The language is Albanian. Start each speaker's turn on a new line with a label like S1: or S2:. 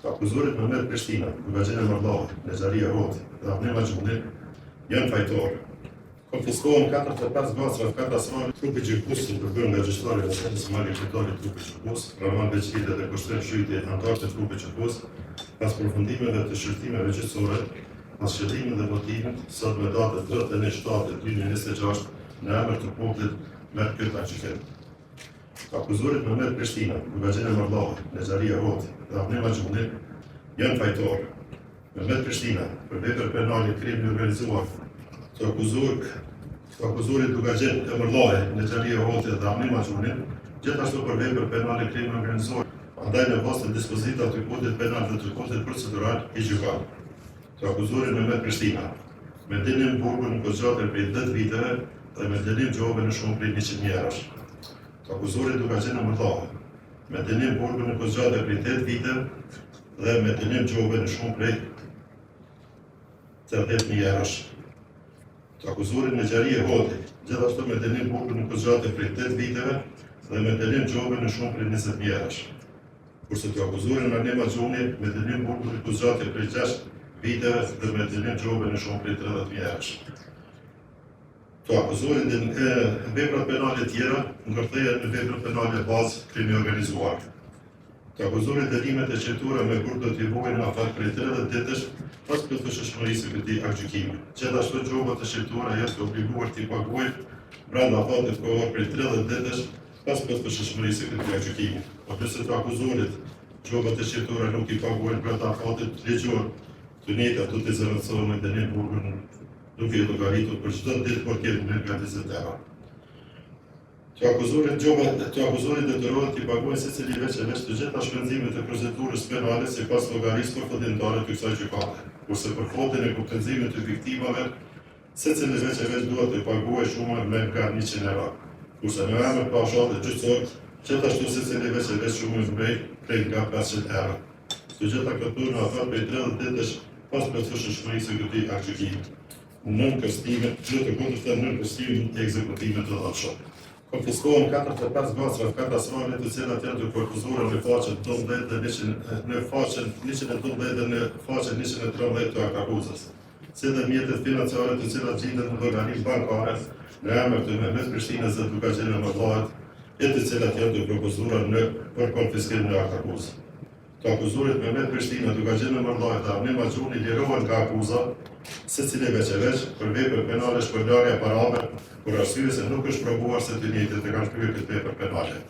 S1: Akuzuarit Mehmet Prishtina, Muhaxhin Mardalli, Nexharia Hoti dhe Ahmed Maxhuni janë fajtorë. Konfiskohen 45 gacra të katastrale, trupi gjykues i përbërë nga gjyqtari dhe shenjës mali fitari trupi gjykues, Raman Beqvite dhe kushtrim shujtje antarë të trupi gjykues, pas përfundimeve të shërtimeve gjyqësore, pas shëllimit dhe votimit, sot me datën 31/7/2026 në emër të popullit me këtë akqikim. Akuzuarit Mehmet Prishtina, Muhaxhin Mardalli, Nexharia Hoti dhe Ahmed Maxhuni janë fajtorë. Mehmet Prishtina, për vepër penale krim i organizuar, të akuzuarit Muhaxhin Mardalli, Nexharia Hoti dhe Ahmed Maxhuni, gjithashtu për vepër penale krim i organizuar, andaj në bazë të dispozitat të kodit penal dhe të kodit procedural i gjykatë. Të akuzuarit Mehmet Prishtina, me dënim burgun në kozgjatër prej 10 viteve dhe me dënim gjobe në shumë prej 100.000 eurash. Të akuzuarit Muhaxhin Mardalli, me dënim burgun në kozgjatër prej 8 viteve dhe me dënim gjobe në shumë prej 80.000 eurash. Të akuzuarit Nexharia Hoti, gjithashtu me dënim burgun në kozgjatër prej 8 viteve dhe me dënim gjobe në shumë prej 20.000 eurash. Kurse të akuzuarit Ahmed Maxhuni, me dënim burgun në kozgjatër prej 6 viteve dhe me dënim gjobe në shumë prej 30.000 eurash. Të akuzuarit në veprat penale tjera ndërthehen në veprat penale bazë krimi organizuar. Të akuzuarit dënimet e qetura me kur do t'i vojnë në afat prej 30 ditësh pas plotësishmërisë së këtij aktgjykimi. Gjithashtu gjobat e qetura janë të obliguar t'i paguajnë brenda afatit kohor prej 30 ditësh pas plotësishmërisë së këtij aktgjykimi. Po nëse të akuzuarit gjobat e qetura nuk i paguajnë brenda afatit ligjor, të njëjtat do të zëvendësohen me dënim burgun duke i llogaritur për çdo ditë por këtë në nga 20 euro. Të akuzuarit detyrohet t'i paguajnë secili veç e veç të gjitha shpenzimet e procedurës penale sipas llogarisë përfundimtare të kësaj gjykate, kurse për fotin e kompenzimit të viktimave, secili veç e veç duhet të paguajë shumën me nga 100 euro, kurse në emër paushallit gjyqësor, gjithashtu secili veç e veç shumën prej nga 500 euro. Të gjitha këto në afat prej 30 ditësh pas plotësishmërisë së këtij aktgjykimi. Nën kërstimin e ekzekutimit të dhënshëm. Konfiskohen 45 gacra të katastrale të cilat janë të përkuzuara në faqen 12 dhe në faqen 112 dhe në faqen 113 të akuzës, si dhe mjetet financiare të cilat gjenden në llogari bankare në emër të Mehmet Prishtinës dhe Muhaxhin Mardallit, e të cilat janë të përkuzuara për konfiskim në akuzë. Të akuzuarit Mehmet Prishtina, Muhaxhin Mardalli dhe Ahmed Maxhuni lirohen nga akuza, secili veç e veç për vepër penale shpërndarja parave, për arsye se nuk është provuar se të njëjtët e kanë kryer këtë vepër penale.